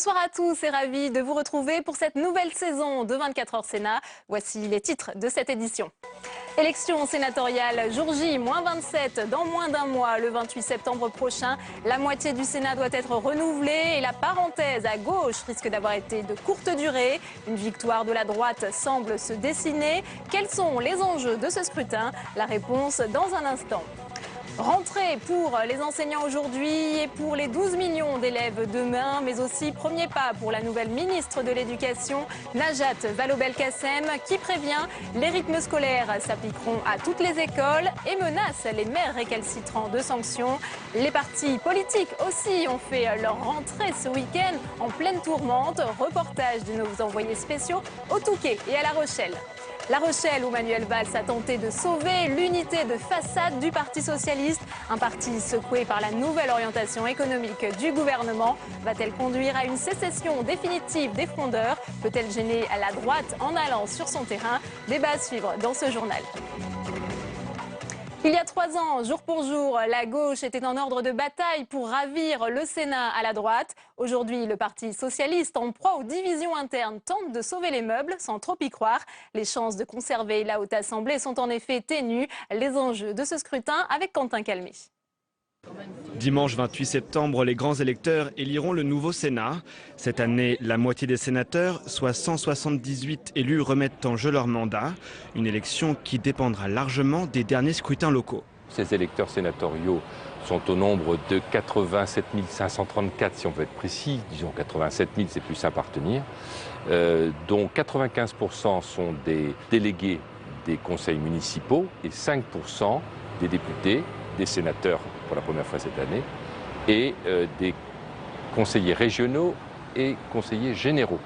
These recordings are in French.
Bonsoir à tous et ravi de vous retrouver pour cette nouvelle saison de 24 heures Sénat. Voici les titres de cette édition. Élection sénatoriale, jour J, -27, dans moins d'un mois, le 28 septembre prochain. La moitié du Sénat doit être renouvelée et la parenthèse à gauche risque d'avoir été de courte durée. Une victoire de la droite semble se dessiner. Quels sont les enjeux de ce scrutin? La réponse dans un instant. Rentrée pour les enseignants aujourd'hui et pour les 12 millions d'élèves demain, mais aussi premier pas pour la nouvelle ministre de l'Éducation, Najat Vallaud-Belkacem, qui prévient les rythmes scolaires s'appliqueront à toutes les écoles et menace les maires récalcitrants de sanctions. Les partis politiques aussi ont fait leur rentrée ce week-end en pleine tourmente. Reportage de nos envoyés spéciaux au Touquet et à La Rochelle. La Rochelle, où Manuel Valls a tenté de sauver l'unité de façade du Parti socialiste. Un parti secoué par la nouvelle orientation économique du gouvernement. Va-t-elle conduire à une sécession définitive des frondeurs? Peut-elle gêner à la droite en allant sur son terrain? Débat à suivre dans ce journal. Il y a 3 ans, jour pour jour, la gauche était en ordre de bataille pour ravir le Sénat à la droite. Aujourd'hui, le Parti socialiste, en proie aux divisions internes, tente de sauver les meubles sans trop y croire. Les chances de conserver la Haute Assemblée sont en effet ténues. Les enjeux de ce scrutin avec Quentin Calmé. Dimanche 28 septembre, les grands électeurs éliront le nouveau Sénat. Cette année, la moitié des sénateurs, soit 178 élus, remettent en jeu leur mandat. Une élection qui dépendra largement des derniers scrutins locaux. Ces électeurs sénatoriaux sont au nombre de 87 534, si on veut être précis. Disons 87 000, c'est plus simple à retenir. Dont 95% sont des délégués des conseils municipaux et 5% des députés, des sénateurs pour la première fois cette année, et des conseillers régionaux et conseillers généraux.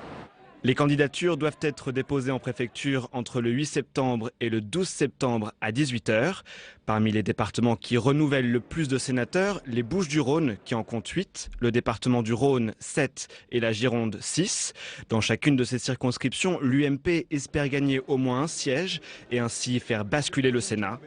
Les candidatures doivent être déposées en préfecture entre le 8 septembre et le 12 septembre à 18 h. Parmi les départements qui renouvellent le plus de sénateurs, les Bouches-du-Rhône qui en comptent 8, le département du Rhône 7 et la Gironde 6. Dans chacune de ces circonscriptions, l'UMP espère gagner au moins un siège et ainsi faire basculer le Sénat.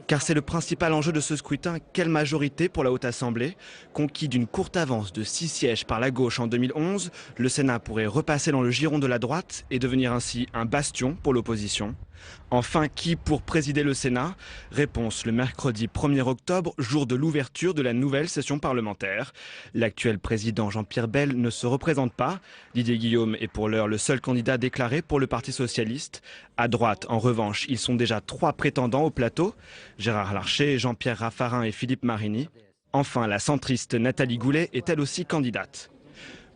Car c'est le principal enjeu de ce scrutin, quelle majorité pour la Haute Assemblée? Conquis d'une courte avance de 6 sièges par la gauche en 2011, le Sénat pourrait repasser dans le giron de la droite et devenir ainsi un bastion pour l'opposition. Enfin, qui pour présider le Sénat? Réponse le mercredi 1er octobre, jour de l'ouverture de la nouvelle session parlementaire. L'actuel président Jean-Pierre Bel ne se représente pas. Didier Guillaume est pour l'heure le seul candidat déclaré pour le Parti socialiste. À droite, en revanche, ils sont déjà 3 prétendants au plateau. Gérard Larcher, Jean-Pierre Raffarin et Philippe Marini. Enfin, la centriste Nathalie Goulet est elle aussi candidate.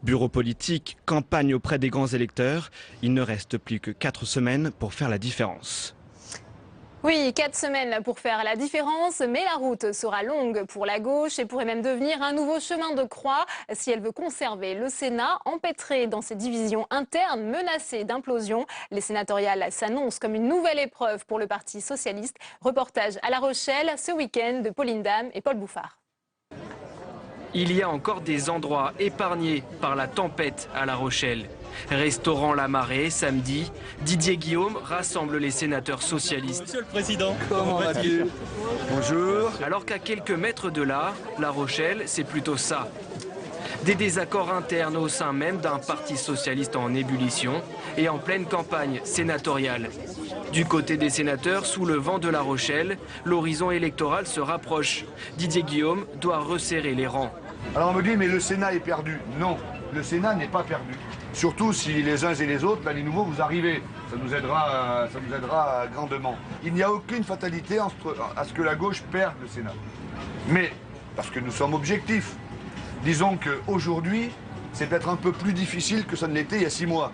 Bureau politique, campagne auprès des grands électeurs. Il ne reste plus que 4 semaines pour faire la différence. Oui, 4 semaines pour faire la différence, mais la route sera longue pour la gauche et pourrait même devenir un nouveau chemin de croix si elle veut conserver le Sénat empêtré dans ses divisions internes menacées d'implosion. Les sénatoriales s'annoncent comme une nouvelle épreuve pour le Parti socialiste. Reportage à La Rochelle ce week-end de Pauline Dame et Paul Bouffard. Il y a encore des endroits épargnés par la tempête à La Rochelle. Restaurant La Marée, samedi, Didier Guillaume rassemble les sénateurs socialistes. Monsieur le Président, comment vas-tu? Bonjour. Alors qu'à quelques mètres de là, La Rochelle, c'est plutôt ça. Des désaccords internes au sein même d'un parti socialiste en ébullition et en pleine campagne sénatoriale. Du côté des sénateurs, sous le vent de La Rochelle, l'horizon électoral se rapproche. Didier Guillaume doit resserrer les rangs. Alors on me dit, mais le Sénat est perdu. Non, le Sénat n'est pas perdu. Surtout si les uns et les autres, là, les nouveaux, vous arrivez. Ça nous aidera grandement. Il n'y a aucune fatalité à ce que la gauche perde le Sénat. Mais, parce que nous sommes objectifs, disons qu'aujourd'hui, c'est peut-être un peu plus difficile que ça ne l'était il y a 6 mois.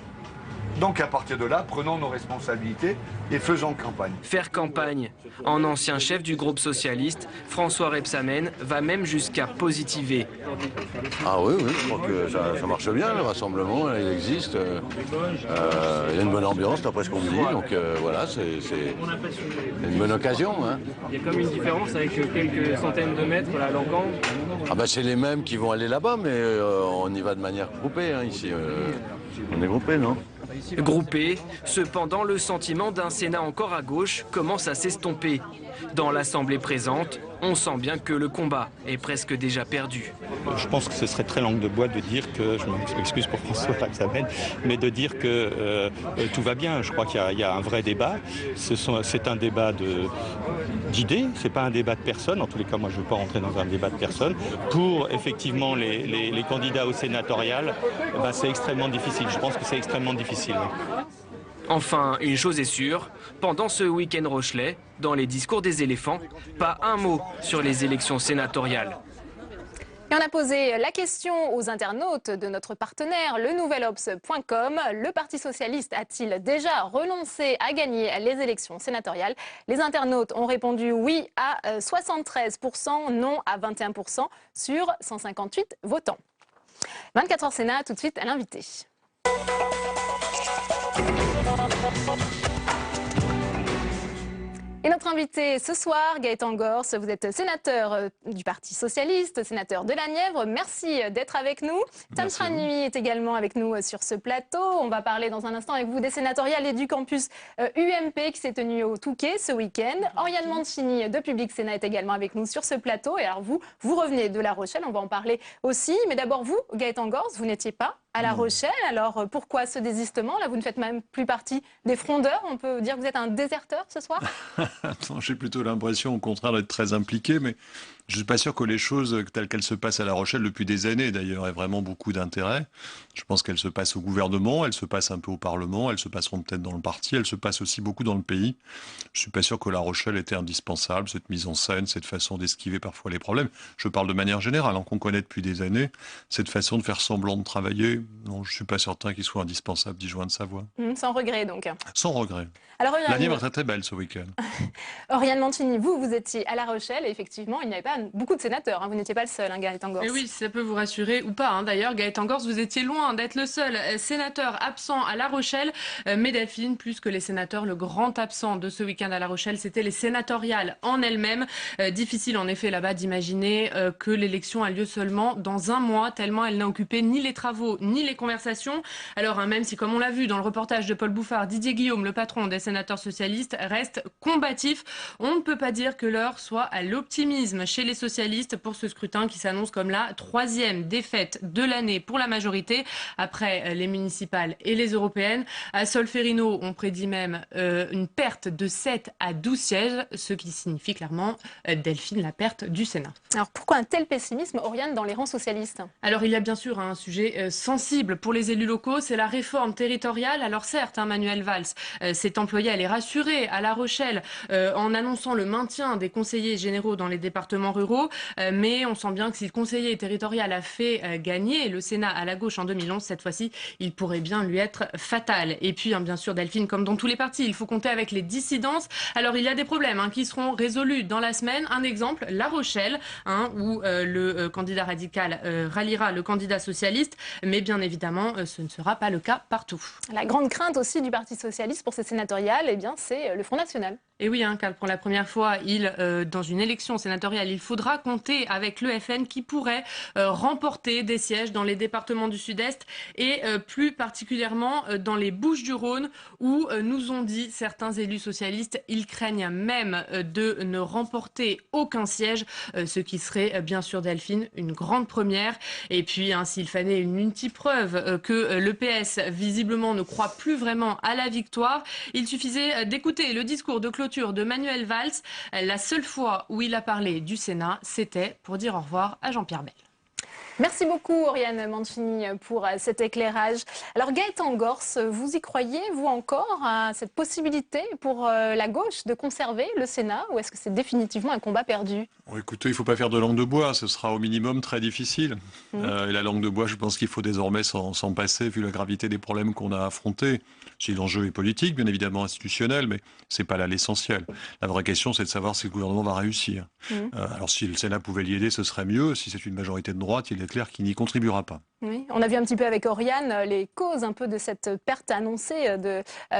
Donc à partir de là, prenons nos responsabilités et faisons campagne. Faire campagne. En ancien chef du groupe socialiste, François Rebsamen va même jusqu'à positiver. Ah oui, je crois que ça marche bien, le rassemblement, il existe. Il y a une bonne ambiance, d'après ce qu'on me dit, donc voilà, c'est une bonne occasion. Hein. Il y a comme une différence avec quelques centaines de mètres là, à Lancan. Ah ben c'est les mêmes qui vont aller là-bas, mais on y va de manière groupée, hein, ici. On est groupés, non? Groupé, cependant le sentiment d'un Sénat encore à gauche commence à s'estomper. Dans l'Assemblée présente, on sent bien que le combat est presque déjà perdu. Je pense que ce serait très langue de bois de dire que, je m'excuse pour François Rebsamen, mais de dire que tout va bien. Je crois qu'il y a un vrai débat. C'est un débat d'idées, c'est pas un débat de personnes. En tous les cas, moi je ne veux pas rentrer dans un débat de personnes. Pour effectivement les candidats au sénatorial, c'est extrêmement difficile. Je pense que c'est extrêmement difficile. Enfin, une chose est sûre, pendant ce week-end Rochelais, dans les discours des éléphants, pas un mot sur les élections sénatoriales. Et on a posé la question aux internautes de notre partenaire, lenouvelobs.com. Le Parti socialiste a-t-il déjà renoncé à gagner les élections sénatoriales? Les internautes ont répondu oui à 73%, non à 21% sur 158 votants. 24 heures Sénat, tout de suite à l'invité. Et notre invité ce soir, Gaëtan Gors, vous êtes sénateur du Parti socialiste, sénateur de la Nièvre. Merci d'être avec nous. Tam Tranui est également avec nous sur ce plateau. On va parler dans un instant avec vous des sénatoriales et du campus UMP qui s'est tenu au Touquet ce week-end. Oriane Mancini de Public Sénat est également avec nous sur ce plateau. Et alors vous revenez de La Rochelle, on va en parler aussi. Mais d'abord vous, Gaëtan Gors, vous n'étiez pas à La Rochelle. Alors pourquoi ce désistement? Là, vous ne faites même plus partie des frondeurs. On peut dire que vous êtes un déserteur ce soir? J'ai plutôt l'impression, au contraire, d'être très impliqué, mais je ne suis pas sûr que les choses telles qu'elles se passent à La Rochelle depuis des années, d'ailleurs, aient vraiment beaucoup d'intérêt. Je pense qu'elles se passent au gouvernement, elles se passent un peu au Parlement, elles se passeront peut-être dans le parti, elles se passent aussi beaucoup dans le pays. Je ne suis pas sûr que La Rochelle était indispensable, cette mise en scène, cette façon d'esquiver parfois les problèmes. Je parle de manière générale, qu'on connaît depuis des années, cette façon de faire semblant de travailler. Non, je ne suis pas certain qu'il soit indispensable d'y joindre sa voix. Sans regret, donc. Sans regret. Alors, la Nièvre est très très belle ce week-end. Oriane Mancini, vous étiez à La Rochelle et effectivement, il n'y avait pas beaucoup de sénateurs. Vous n'étiez pas le seul, Gaëtan Gors. Et oui, ça peut vous rassurer ou pas. D'ailleurs, Gaëtan Gors, vous étiez loin d'être le seul sénateur absent à La Rochelle. Mais Delphine, plus que les sénateurs, le grand absent de ce week-end à La Rochelle, c'était les sénatoriales en elles-mêmes. Difficile en effet là-bas d'imaginer que l'élection a lieu seulement dans un mois, tellement elle n'a occupé ni les travaux ni les conversations. Alors même si, comme on l'a vu dans le reportage de Paul Bouffard, Didier Guillaume, le patron des sénateurs socialistes, reste combatif. On ne peut pas dire que l'heure soit à l'optimisme chez les socialistes pour ce scrutin qui s'annonce comme la 3e défaite de l'année pour la majorité, après les municipales et les européennes. À Solferino, on prédit même une perte de 7 à 12 sièges, ce qui signifie clairement, Delphine, la perte du Sénat. Alors pourquoi un tel pessimisme, Oriane, dans les rangs socialistes? Alors il y a bien sûr un sujet sensible pour les élus locaux, c'est la réforme territoriale. Alors certes, Manuel Valls s'est employé à les rassurer à La Rochelle en annonçant le maintien des conseillers généraux dans les départements ruraux, mais on sent bien que si le conseiller territorial a fait gagner le Sénat à la gauche en 2011, cette fois-ci, il pourrait bien lui être fatal. Et puis, bien sûr, Delphine, comme dans tous les partis, il faut compter avec les dissidences. Alors, il y a des problèmes qui seront résolus dans la semaine. Un exemple, La Rochelle, où le candidat radical ralliera le candidat socialiste, mais bien évidemment, ce ne sera pas le cas partout. La grande crainte aussi du Parti socialiste pour ces sénatoriales, eh bien, c'est le Front National. Et oui, car pour la première fois, dans une élection sénatoriale, il faudra compter avec le FN qui pourrait remporter des sièges dans les départements du Sud-Est et plus particulièrement dans les Bouches-du-Rhône où nous ont dit certains élus socialistes, ils craignent même de ne remporter aucun siège, ce qui serait bien sûr, Delphine, une grande première. Et puis, s'il fallait une ultime preuve que le PS visiblement ne croit plus vraiment à la victoire, il suffisait d'écouter le discours de clôture de Manuel Valls. La seule fois où il a parlé du Sénat, c'était pour dire au revoir à Jean-Pierre Bel. Merci beaucoup, Oriane Mancini, pour cet éclairage. Alors, Gaëtan Gors, vous y croyez, vous encore, à cette possibilité pour la gauche de conserver le Sénat, ou est-ce que c'est définitivement un combat perdu? Écoutez, il ne faut pas faire de langue de bois, ce sera au minimum très difficile. Et la langue de bois, je pense qu'il faut désormais s'en passer, vu la gravité des problèmes qu'on a affrontés. Si l'enjeu est politique, bien évidemment institutionnel, mais ce n'est pas là l'essentiel. La vraie question, c'est de savoir si le gouvernement va réussir. Alors si le Sénat pouvait l'y aider, ce serait mieux. Si c'est une majorité de droite, il est clair qu'il n'y contribuera pas. Oui, on a vu un petit peu avec Oriane les causes un peu de cette perte annoncée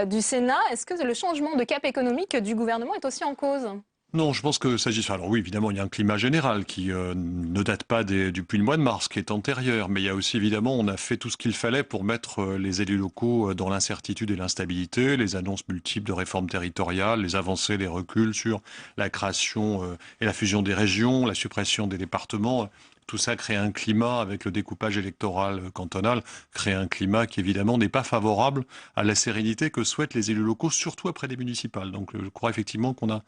du Sénat. Est-ce que le changement de cap économique du gouvernement est aussi en cause? Non, je pense que s'agissant. Alors oui, évidemment, il y a un climat général qui ne date pas depuis le mois de mars, qui est antérieur. Mais il y a aussi, évidemment, on a fait tout ce qu'il fallait pour mettre les élus locaux dans l'incertitude et l'instabilité, les annonces multiples de réformes territoriales, les avancées, les reculs sur la création et la fusion des régions, la suppression des départements. Tout ça crée un climat, avec le découpage électoral cantonal, crée un climat qui évidemment n'est pas favorable à la sérénité que souhaitent les élus locaux, surtout après les municipales. Donc je crois effectivement qu'on n'a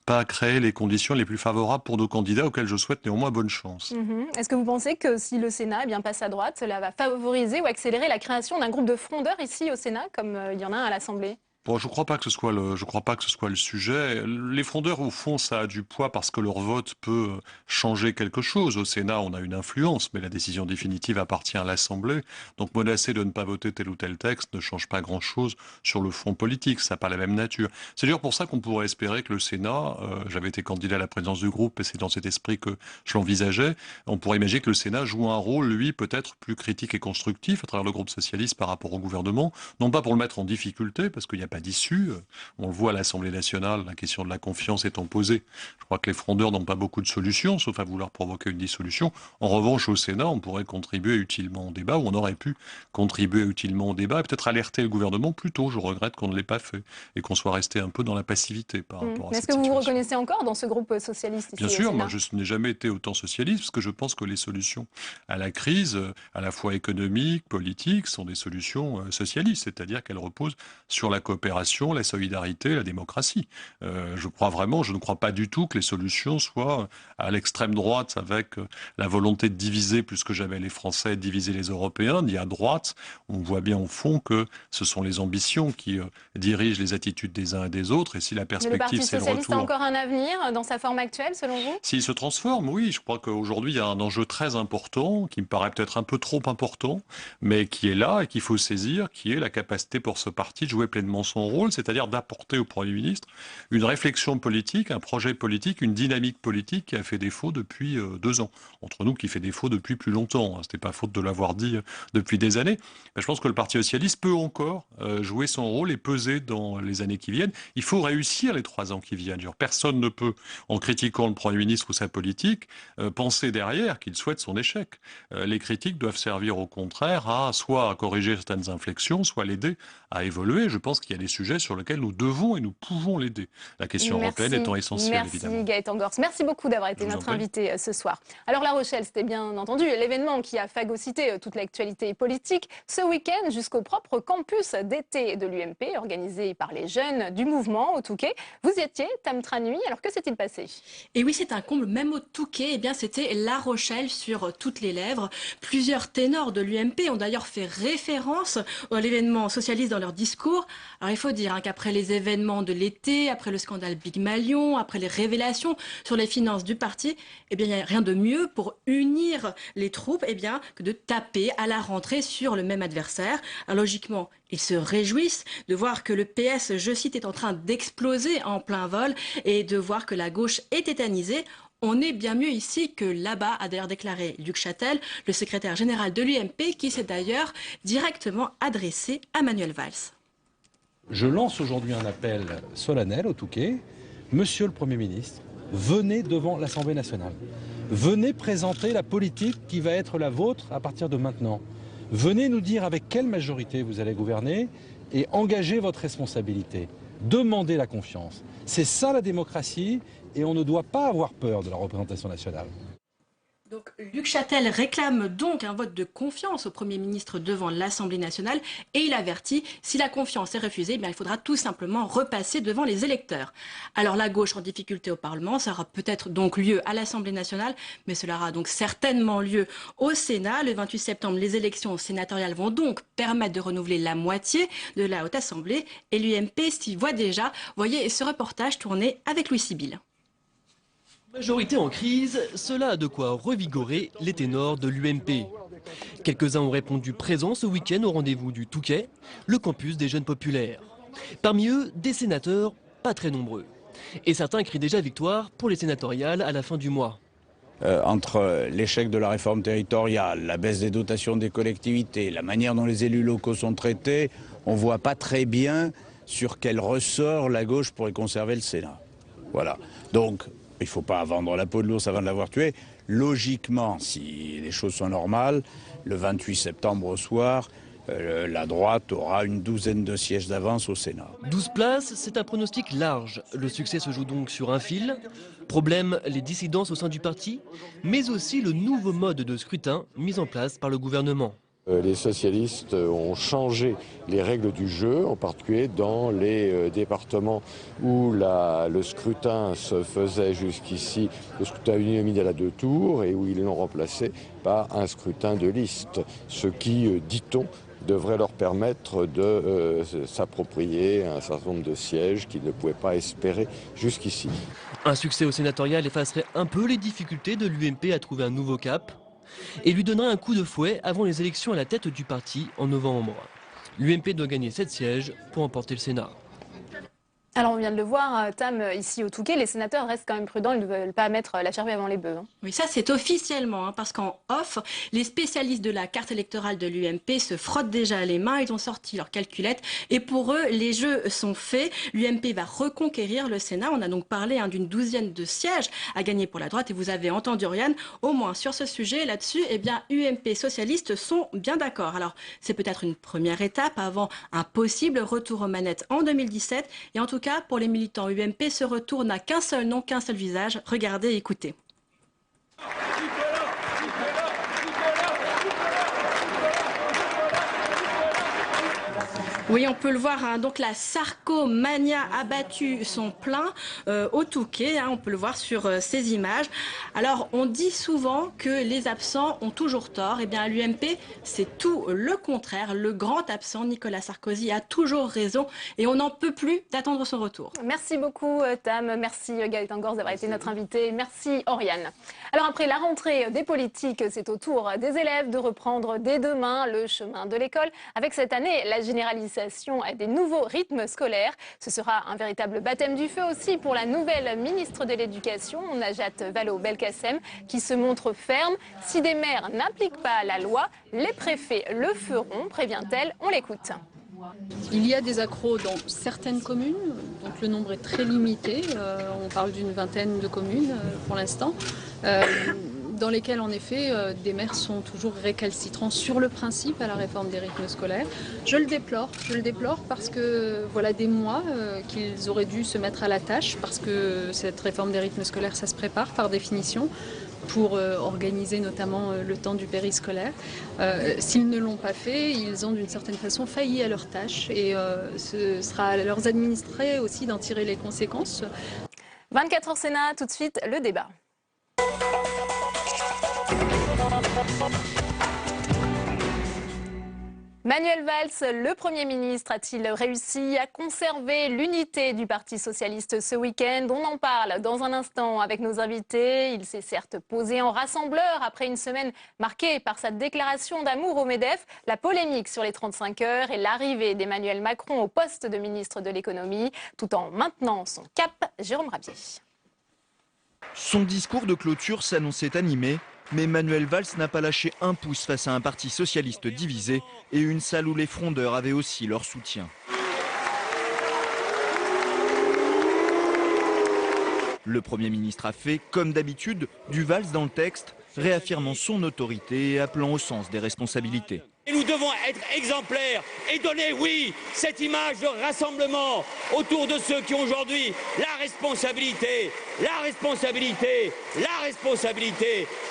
pas créé les conditions les plus favorables pour nos candidats, auxquels je souhaite néanmoins bonne chance. Est-ce que vous pensez que si le Sénat passe à droite, cela va favoriser ou accélérer la création d'un groupe de frondeurs ici au Sénat, comme il y en a un à l'Assemblée ? Bon, je crois pas que ce soit le sujet. Les frondeurs, au fond, ça a du poids parce que leur vote peut changer quelque chose. Au Sénat, on a une influence, mais la décision définitive appartient à l'Assemblée. Donc, menacer de ne pas voter tel ou tel texte ne change pas grand-chose sur le fond politique. Ça n'a pas la même nature. C'est d'ailleurs pour ça qu'on pourrait espérer que le Sénat, j'avais été candidat à la présidence du groupe et c'est dans cet esprit que je l'envisageais, on pourrait imaginer que le Sénat joue un rôle, lui, peut-être plus critique et constructif à travers le groupe socialiste par rapport au gouvernement. Non pas pour le mettre en difficulté, parce qu'il y a pas d'issue. On le voit à l'Assemblée nationale, la question de la confiance étant posée. Je crois que les frondeurs n'ont pas beaucoup de solutions, sauf à vouloir provoquer une dissolution. En revanche, au Sénat, on pourrait contribuer utilement au débat, ou on aurait pu contribuer utilement au débat, et peut-être alerter le gouvernement plus tôt. Je regrette qu'on ne l'ait pas fait, et qu'on soit resté un peu dans la passivité par rapport à cette situation. Est-ce que vous vous reconnaissez encore dans ce groupe socialiste ici Bien sûr, au Sénat ? moi je n'ai jamais été autant socialiste, parce que je pense que les solutions à la crise, à la fois économique, politique, sont des solutions socialistes, c'est-à-dire qu'elles reposent sur la coopération, la solidarité, la démocratie. Je ne crois pas du tout que les solutions soient à l'extrême droite avec la volonté de diviser plus que jamais les Français, de diviser les Européens, ni à droite. On voit bien au fond que ce sont les ambitions qui dirigent les attitudes des uns et des autres. Et si la perspective, c'est le retour... Le Parti socialiste a encore un avenir dans sa forme actuelle, selon vous ? S'il se transforme, oui. Je crois qu'aujourd'hui, il y a un enjeu très important, qui me paraît peut-être un peu trop important, mais qui est là et qu'il faut saisir, qui est la capacité pour ce parti de jouer pleinement son rôle, c'est-à-dire d'apporter au Premier ministre une réflexion politique, un projet politique, une dynamique politique qui a fait défaut depuis 2 ans. Entre nous, qui fait défaut depuis plus longtemps. C'était pas faute de l'avoir dit depuis des années. Mais je pense que le Parti socialiste peut encore jouer son rôle et peser dans les années qui viennent. Il faut réussir les 3 ans qui viennent. Personne ne peut, en critiquant le Premier ministre ou sa politique, penser derrière qu'il souhaite son échec. Les critiques doivent servir au contraire à soit à corriger certaines inflexions, soit l'aider à évoluer. Je pense qu'il y a des sujets sur lesquels nous devons et nous pouvons l'aider. La question européenne étant essentielle, évidemment. Merci Gaëtan Gors. Merci beaucoup d'avoir été notre invité ce soir. Alors La Rochelle, c'était bien entendu l'événement qui a phagocyté toute l'actualité politique ce week-end jusqu'au propre campus d'été de l'UMP organisé par les jeunes du mouvement au Touquet. Vous y étiez, Tam Tranui. Alors que s'est-il passé ? Et oui, c'est un comble, même au Touquet, c'était La Rochelle sur toutes les lèvres. Plusieurs ténors de l'UMP ont d'ailleurs fait référence à l'événement socialiste dans leur discours. Alors il faut dire qu'après les événements de l'été, après le scandale Big Malion, après les révélations sur les finances du parti, il n'y a rien de mieux pour unir les troupes que de taper à la rentrée sur le même adversaire. Alors logiquement, ils se réjouissent de voir que le PS, je cite, est en train d'exploser en plein vol et de voir que la gauche est tétanisée. On est bien mieux ici que là-bas, a d'ailleurs déclaré Luc Châtel, le secrétaire général de l'UMP, qui s'est d'ailleurs directement adressé à Manuel Valls. Je lance aujourd'hui un appel solennel au Touquet. Monsieur le Premier ministre, venez devant l'Assemblée nationale. Venez présenter la politique qui va être la vôtre à partir de maintenant. Venez nous dire avec quelle majorité vous allez gouverner et engager votre responsabilité. Demandez la confiance. C'est ça la démocratie et on ne doit pas avoir peur de la représentation nationale. Donc, Luc Châtel réclame donc un vote de confiance au Premier ministre devant l'Assemblée nationale et il avertit, si la confiance est refusée, il faudra tout simplement repasser devant les électeurs. Alors la gauche en difficulté au Parlement, ça aura peut-être donc lieu à l'Assemblée nationale, mais cela aura donc certainement lieu au Sénat. Le 28 septembre, les élections sénatoriales vont donc permettre de renouveler la moitié de la Haute Assemblée et l'UMP s'y voit déjà. Voyez ce reportage tourné avec Louis Sibyl. Majorité en crise, cela a de quoi revigorer les ténors de l'UMP. Quelques-uns ont répondu présents ce week-end au rendez-vous du Touquet, le campus des jeunes populaires. Parmi eux, des sénateurs pas très nombreux. Et certains crient déjà victoire pour les sénatoriales à la fin du mois. Entre l'échec de la réforme territoriale, la baisse des dotations des collectivités, la manière dont les élus locaux sont traités, on ne voit pas très bien sur quel ressort la gauche pourrait conserver le Sénat. Voilà. Donc, il ne faut pas vendre la peau de l'ours avant de l'avoir tué. Logiquement, si les choses sont normales, le 28 septembre au soir, la droite aura une douzaine de sièges d'avance au Sénat. 12 places, c'est un pronostic large. Le succès se joue donc sur un fil. Problème, les dissidences au sein du parti, mais aussi le nouveau mode de scrutin mis en place par le gouvernement. Les socialistes ont changé les règles du jeu, en particulier dans les départements où le scrutin se faisait jusqu'ici, le scrutin uninominal à 2 tours, et où ils l'ont remplacé par un scrutin de liste, ce qui, dit-on, devrait leur permettre de s'approprier un certain nombre de sièges qu'ils ne pouvaient pas espérer jusqu'ici. Un succès au sénatorial effacerait un peu les difficultés de l'UMP à trouver un nouveau cap et lui donnerait un coup de fouet avant les élections à la tête du parti en novembre. L'UMP doit gagner 7 sièges pour emporter le Sénat. Alors on vient de le voir, Tam, ici au Touquet, les sénateurs restent quand même prudents, ils ne veulent pas mettre la charrue avant les bœufs. Oui, ça c'est officiellement, parce qu'en off, les spécialistes de la carte électorale de l'UMP se frottent déjà les mains, ils ont sorti leurs calculettes, et pour eux, les jeux sont faits. L'UMP va reconquérir le Sénat, on a donc parlé d'une douzaine de sièges à gagner pour la droite, et vous avez entendu Oriane, au moins sur ce sujet, là-dessus, eh bien UMP socialistes sont bien d'accord. Alors c'est peut-être une première étape avant un possible retour aux manettes en 2017, et en tout cas, pour les militants UMP, ce retour n'a qu'un seul nom, qu'un seul visage. Regardez et écoutez. Oui, on peut le voir, donc la Sarkomania a battu son plein au Touquet, on peut le voir sur ces images. Alors, on dit souvent que les absents ont toujours tort. Eh bien, à l'UMP, c'est tout le contraire. Le grand absent, Nicolas Sarkozy, a toujours raison et on n'en peut plus d'attendre son retour. Merci beaucoup, Tam. Merci, Gaëtan Gorz, d'avoir été notre invité. Merci, Oriane. Alors, après la rentrée des politiques, c'est au tour des élèves de reprendre dès demain le chemin de l'école. Avec cette année, la généralisation des nouveaux rythmes scolaires. Ce sera un véritable baptême du feu aussi pour la nouvelle ministre de l'Éducation, Najat Vallaud-Belkacem, qui se montre ferme. Si des maires n'appliquent pas la loi, les préfets le feront, prévient-elle. On l'écoute. Il y a des accros dans certaines communes, donc le nombre est très limité. On parle d'une vingtaine de communes pour l'instant. Dans lesquels, en effet, des maires sont toujours récalcitrants sur le principe à la réforme des rythmes scolaires. Je le déplore parce que voilà des mois qu'ils auraient dû se mettre à la tâche, parce que cette réforme des rythmes scolaires, ça se prépare par définition, pour organiser notamment le temps du périscolaire. S'ils ne l'ont pas fait, ils ont d'une certaine façon failli à leur tâche et ce sera à leurs administrés aussi d'en tirer les conséquences. 24 heures Sénat, tout de suite, le débat. Manuel Valls, le Premier ministre, a-t-il réussi à conserver l'unité du Parti socialiste ce week-end? On en parle dans un instant avec nos invités. Il s'est certes posé en rassembleur après une semaine marquée par sa déclaration d'amour au MEDEF, la polémique sur les 35 heures et l'arrivée d'Emmanuel Macron au poste de ministre de l'économie, tout en maintenant son cap. Jérôme Rabier. Son discours de clôture s'annonçait animé, mais Manuel Valls n'a pas lâché un pouce face à un parti socialiste divisé et une salle où les frondeurs avaient aussi leur soutien. Le Premier ministre a fait, comme d'habitude, du Valls dans le texte, réaffirmant son autorité et appelant au sens des responsabilités. Et nous devons être exemplaires et donner, oui, cette image de rassemblement autour de ceux qui ont aujourd'hui la responsabilité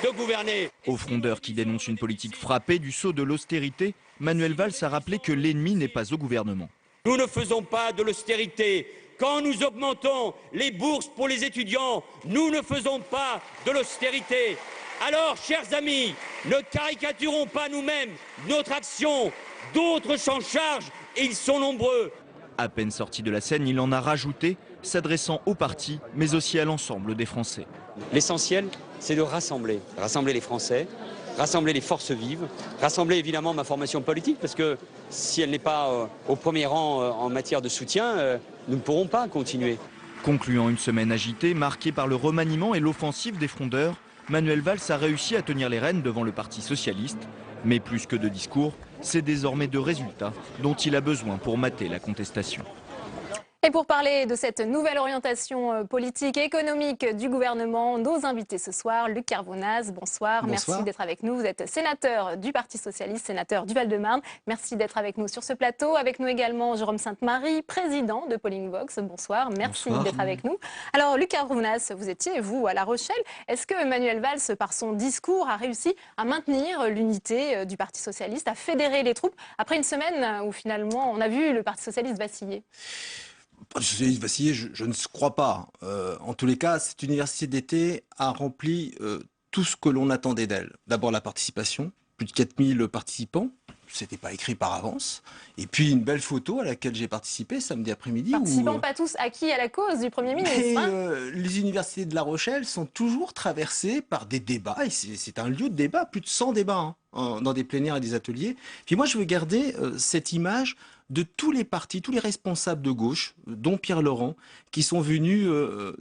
de gouverner. Aux frondeurs qui dénoncent une politique frappée du sceau de l'austérité, Manuel Valls a rappelé que l'ennemi n'est pas au gouvernement. Nous ne faisons pas de l'austérité. Quand nous augmentons les bourses pour les étudiants, nous ne faisons pas de l'austérité. Alors, chers amis, ne caricaturons pas nous-mêmes notre action. D'autres s'en chargent et ils sont nombreux. À peine sorti de la scène, il en a rajouté, s'adressant au parti, mais aussi à l'ensemble des Français. L'essentiel, c'est de rassembler les Français, rassembler les forces vives, rassembler évidemment ma formation politique, parce que si elle n'est pas au premier rang en matière de soutien, nous ne pourrons pas continuer. Concluant une semaine agitée, marquée par le remaniement et l'offensive des frondeurs, Manuel Valls a réussi à tenir les rênes devant le Parti socialiste. Mais plus que de discours, c'est désormais de résultats dont il a besoin pour mater la contestation. Et pour parler de cette nouvelle orientation politique et économique du gouvernement, nos invités ce soir, Luc Carvounas, bonsoir. Merci d'être avec nous. Vous êtes sénateur du Parti Socialiste, sénateur du Val-de-Marne. Merci d'être avec nous sur ce plateau. Avec nous également Jérôme Sainte-Marie, président de Polling Vox. Bonsoir, merci d'être avec nous. Alors Luc Carvounas, vous étiez, vous, à La Rochelle. Est-ce que Manuel Valls, par son discours, a réussi à maintenir l'unité du Parti Socialiste, à fédérer les troupes, après une semaine où finalement on a vu le Parti Socialiste vaciller? Vaciller, je ne crois pas. En tous les cas, cette université d'été a rempli tout ce que l'on attendait d'elle. D'abord la participation, plus de 4000 participants, c'était pas écrit par avance. Et puis une belle photo à laquelle j'ai participé samedi après-midi. Participants pas tous acquis à la cause du Premier ministre. Les universités de La Rochelle sont toujours traversées par des débats, et c'est un lieu de débat, plus de 100 débats dans des plénières et des ateliers. Puis moi je veux garder cette image de tous les partis, tous les responsables de gauche, dont Pierre Laurent, qui sont venus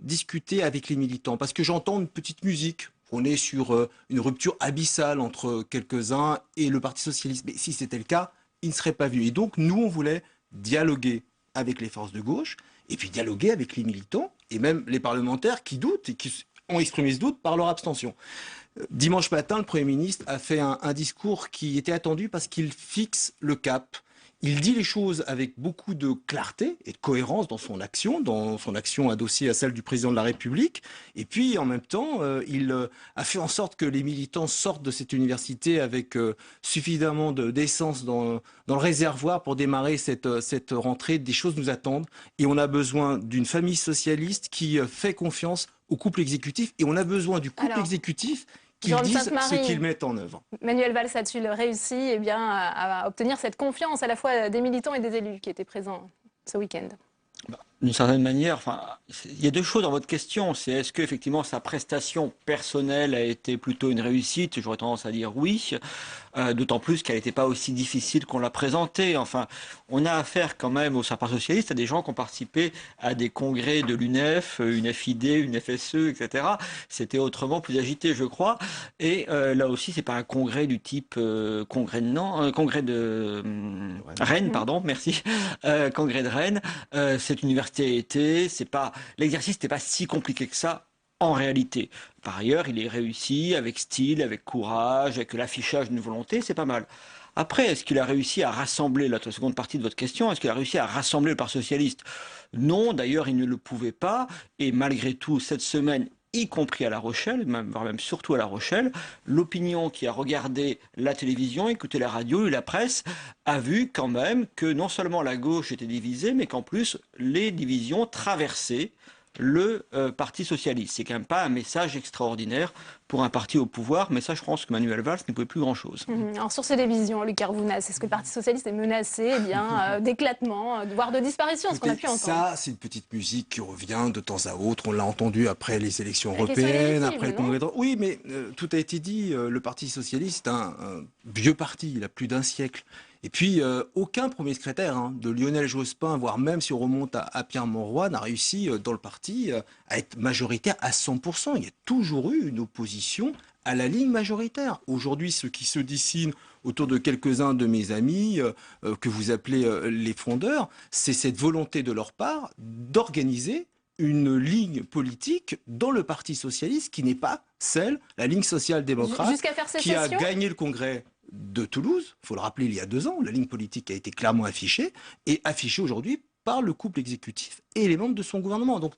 discuter avec les militants. Parce que j'entends une petite musique. On est sur une rupture abyssale entre quelques-uns et le Parti Socialiste. Mais si c'était le cas, il ne serait pas venu. Et donc, nous, on voulait dialoguer avec les forces de gauche, et puis dialoguer avec les militants, et même les parlementaires qui doutent, et qui ont exprimé ce doute par leur abstention. Dimanche matin, le Premier ministre a fait un discours qui était attendu parce qu'il fixe le cap. Il dit les choses avec beaucoup de clarté et de cohérence dans son action adossée à celle du président de la République. Et puis, en même temps, il a fait en sorte que les militants sortent de cette université avec suffisamment d'essence dans le réservoir pour démarrer cette rentrée. Des choses nous attendent et on a besoin d'une famille socialiste qui fait confiance au couple exécutif. Et on a besoin du couple exécutif qu'ils disent ce qu'ils mettent en œuvre. Manuel Valls a-t-il réussi à obtenir cette confiance à la fois des militants et des élus qui étaient présents ce week-end? D'une certaine manière, il y a deux choses dans votre question. C'est est-ce qu'effectivement sa prestation personnelle a été plutôt une réussite? J'aurais tendance à dire oui, d'autant plus qu'elle n'était pas aussi difficile qu'on l'a présentée. Enfin, on a affaire quand même au Parti Socialiste à des gens qui ont participé à des congrès de l'UNEF, une FID, une FSE, etc. C'était autrement plus agité, je crois. Et là aussi, c'est pas un congrès du type congrès de Rennes, pardon, merci, congrès de Rennes. Cette université été, l'exercice n'était pas si compliqué que ça en réalité. Par ailleurs, il est réussi avec style, avec courage, avec l'affichage d'une volonté, c'est pas mal. Après, est-ce qu'il a réussi à rassembler, la seconde partie de votre question, est-ce qu'il a réussi à rassembler le Parti Socialiste? Non, d'ailleurs, il ne le pouvait pas, et malgré tout, cette semaine, y compris à La Rochelle, voire même surtout à La Rochelle, l'opinion qui a regardé la télévision, écouté la radio et la presse, a vu quand même que non seulement la gauche était divisée, mais qu'en plus, les divisions traversaient le Parti Socialiste. C'est quand même pas un message extraordinaire pour un parti au pouvoir, mais ça, je pense que Manuel Valls ne pouvait plus grand-chose. Alors sur ces divisions, Luc Carvounas, est-ce que le Parti Socialiste est menacé d'éclatement, voire de disparition, ce qu'on a pu entendre? Ça, c'est une petite musique qui revient de temps à autre. On l'a entendu après les élections européennes, après le congrès. Oui, mais tout a été dit. Le Parti Socialiste est un vieux parti, il a plus d'un siècle. Et puis, aucun premier secrétaire de Lionel Jospin, voire même si on remonte à Pierre Mauroy, n'a réussi dans le parti à être majoritaire à 100%. Il y a toujours eu une opposition à la ligne majoritaire. Aujourd'hui, ce qui se dessine autour de quelques-uns de mes amis, que vous appelez les frondeurs, c'est cette volonté de leur part d'organiser une ligne politique dans le Parti Socialiste qui n'est pas la ligne social-démocrate, qui a gagné le congrès de Toulouse, il faut le rappeler, il y a 2 ans, la ligne politique a été clairement affichée, et affichée aujourd'hui par le couple exécutif et les membres de son gouvernement. Donc,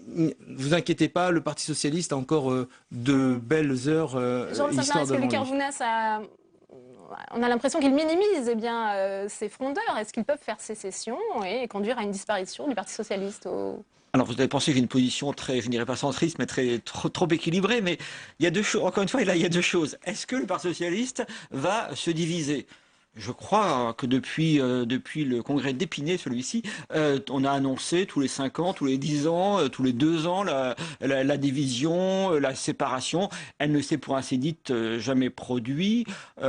ne vous inquiétez pas, le Parti Socialiste a encore de belles heures Est-ce que Luc Carvounas on a l'impression qu'il minimise ces frondeurs. Est-ce qu'ils peuvent faire sécession et conduire à une disparition du Parti Socialiste Alors, vous avez pensé que j'ai une position très, je ne dirais pas centriste, mais trop équilibrée, mais il y a deux choses, encore une fois, là, il y a deux choses. Est-ce que le Parti Socialiste va se diviser ? Je crois que depuis le congrès d'Épinay, celui-ci, on a annoncé tous les 5 ans, tous les 10 ans, tous les 2 ans, la division, la séparation. Elle ne s'est pour ainsi dire jamais produit. Il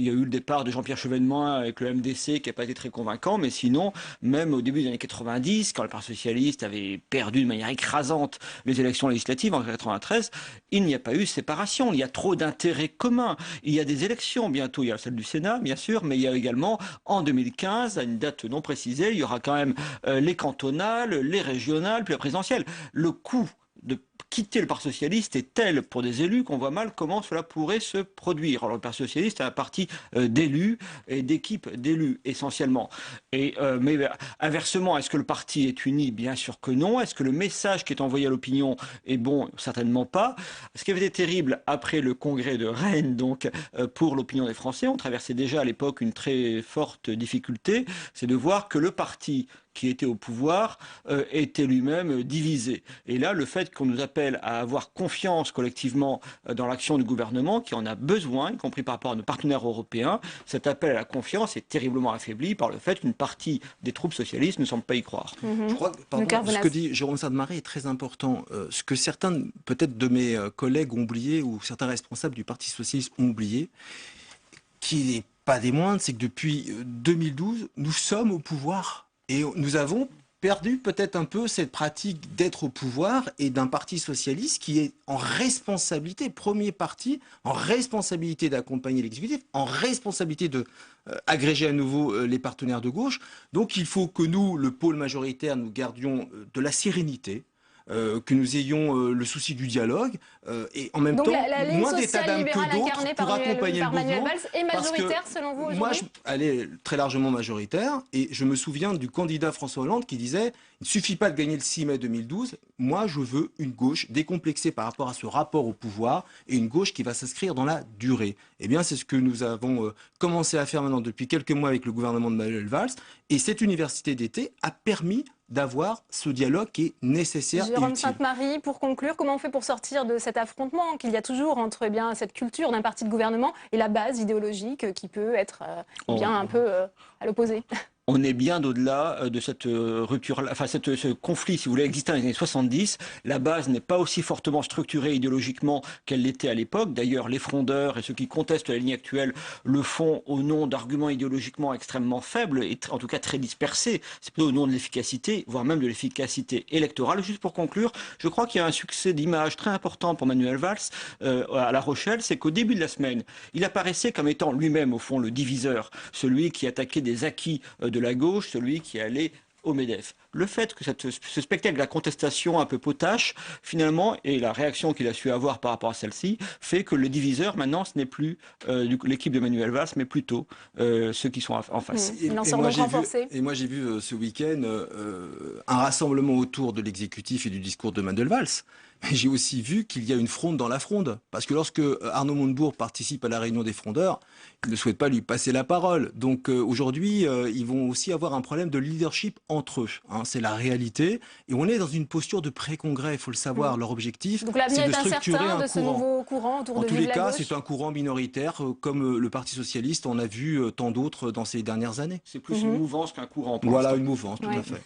y a eu le départ de Jean-Pierre Chevènement avec le MDC qui n'a pas été très convaincant, mais sinon, même au début des années 90, quand le Parti Socialiste avait perdu de manière écrasante les élections législatives en 1993, il n'y a pas eu séparation. Il y a trop d'intérêts communs. Il y a des élections bientôt. Il y a celle du Sénat, bien sûr, mais il y a également, en 2015, à une date non précisée, il y aura quand même les cantonales, les régionales, puis la présidentielle. Le coût de quitter le Parti socialiste est tel pour des élus qu'on voit mal comment cela pourrait se produire. Alors le Parti socialiste est un parti d'élus et d'équipes d'élus essentiellement. Mais inversement, est-ce que le parti est uni? Bien sûr que non. Est-ce que le message qui est envoyé à l'opinion est bon? Certainement pas. Ce qui avait été terrible après le congrès de Rennes, donc pour l'opinion des Français, on traversait déjà à l'époque une très forte difficulté, c'est de voir que le parti qui était au pouvoir était lui-même divisé. Et là, le fait qu'on nous appelle à avoir confiance collectivement dans l'action du gouvernement, qui en a besoin, y compris par rapport à nos partenaires européens, cet appel à la confiance est terriblement affaibli par le fait qu'une partie des troupes socialistes ne semble pas y croire. Je crois que ce que dit Jérôme Sardemaret est très important. Ce que certains, peut-être de mes collègues ont oublié, ou certains responsables du Parti socialiste ont oublié, qui n'est pas des moindres, c'est que depuis 2012, nous sommes au pouvoir. Et nous avons perdu peut-être un peu cette pratique d'être au pouvoir et d'un parti socialiste qui est en responsabilité, premier parti, en responsabilité d'accompagner l'exécutif, en responsabilité de agréger à nouveau les partenaires de gauche. Donc il faut que nous, le pôle majoritaire, nous gardions de la sérénité, que nous ayons le souci du dialogue et en même temps moins d'état d'âme que d'autres pour accompagner le mouvement. Valls est majoritaire selon vous aujourd'hui? Moi, elle est très largement majoritaire et je me souviens du candidat François Hollande qui disait il ne suffit pas de gagner le 6 mai 2012, moi je veux une gauche décomplexée par rapport à ce rapport au pouvoir et une gauche qui va s'inscrire dans la durée. Eh bien c'est ce que nous avons commencé à faire maintenant depuis quelques mois avec le gouvernement de Manuel Valls et cette université d'été a permis d'avoir ce dialogue qui est nécessaire et utile. Jérôme Sainte-Marie, pour conclure, comment on fait pour sortir de cet affrontement qu'il y a toujours entre cette culture d'un parti de gouvernement et la base idéologique qui peut être un peu à l'opposé? On est bien au-delà de cette rupture, enfin ce conflit, si vous voulez, existant dans les années 70. La base n'est pas aussi fortement structurée idéologiquement qu'elle l'était à l'époque. D'ailleurs, les frondeurs et ceux qui contestent la ligne actuelle le font au nom d'arguments idéologiquement extrêmement faibles et en tout cas très dispersés. C'est plutôt au nom de l'efficacité, voire même de l'efficacité électorale. Juste pour conclure, je crois qu'il y a un succès d'image très important pour Manuel Valls à La Rochelle, c'est qu'au début de la semaine, il apparaissait comme étant lui-même, au fond, le diviseur, celui qui attaquait des acquis de la gauche, celui qui allait au MEDEF. Le fait que ce spectacle de la contestation un peu potache, finalement, et la réaction qu'il a su avoir par rapport à celle-ci, fait que le diviseur, maintenant, ce n'est plus l'équipe de Manuel Valls, mais plutôt ceux qui sont en face. Et moi, j'ai vu ce week-end un rassemblement autour de l'exécutif et du discours de Manuel Valls. Mais j'ai aussi vu qu'il y a une fronde dans la fronde. Parce que lorsque Arnaud Montebourg participe à la réunion des frondeurs, il ne souhaite pas lui passer la parole. Donc aujourd'hui, ils vont aussi avoir un problème de leadership entre eux. Hein, c'est la réalité. Et on est dans une posture de pré-congrès, il faut le savoir. Leur objectif, c'est de structurer un courant autour en de tous les cas, gauche. c'est un courant minoritaire, comme le Parti socialiste, on a vu tant d'autres dans ces dernières années. C'est plus une mouvance qu'un courant. Voilà, une mouvance, tout à fait.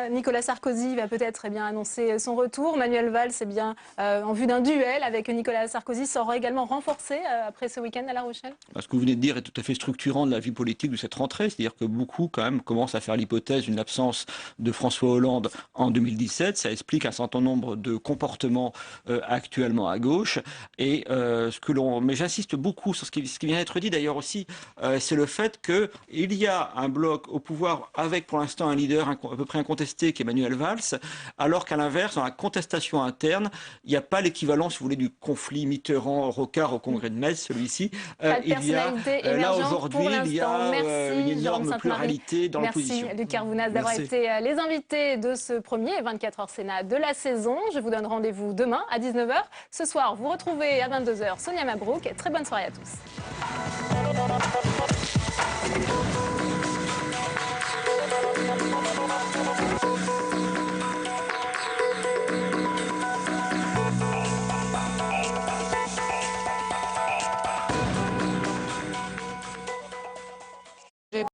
Nicolas Sarkozy va peut-être annoncer son retour. Manuel Valls, en vue d'un duel avec Nicolas Sarkozy, sera également renforcé après ce week-end à La Rochelle? Ce que vous venez de dire est tout à fait structurant de la vie politique de cette rentrée. C'est-à-dire que beaucoup, quand même, commencent à faire l'hypothèse d'une absence de François Hollande en 2017. Ça explique un certain nombre de comportements actuellement à gauche. Et mais j'insiste beaucoup sur ce qui vient d'être dit d'ailleurs aussi, c'est le fait qu'il y a un bloc au pouvoir avec pour l'instant un leader à peu près incontesté qui est Manuel Valls, alors qu'à l'inverse, dans la contestation interne, il n'y a pas l'équivalent, si vous voulez, du conflit Mitterrand-Rocard au congrès de Metz, celui-ci. Il y a, là aujourd'hui, il y a une énorme pluralité dans l'opposition. Merci Luc Carvounas d'avoir été les invités de ce premier 24 heures Sénat de la saison. Je vous donne rendez-vous demain à 19h. Ce soir, vous retrouvez à 22h Sonia Mabrouk. Très bonne soirée à tous.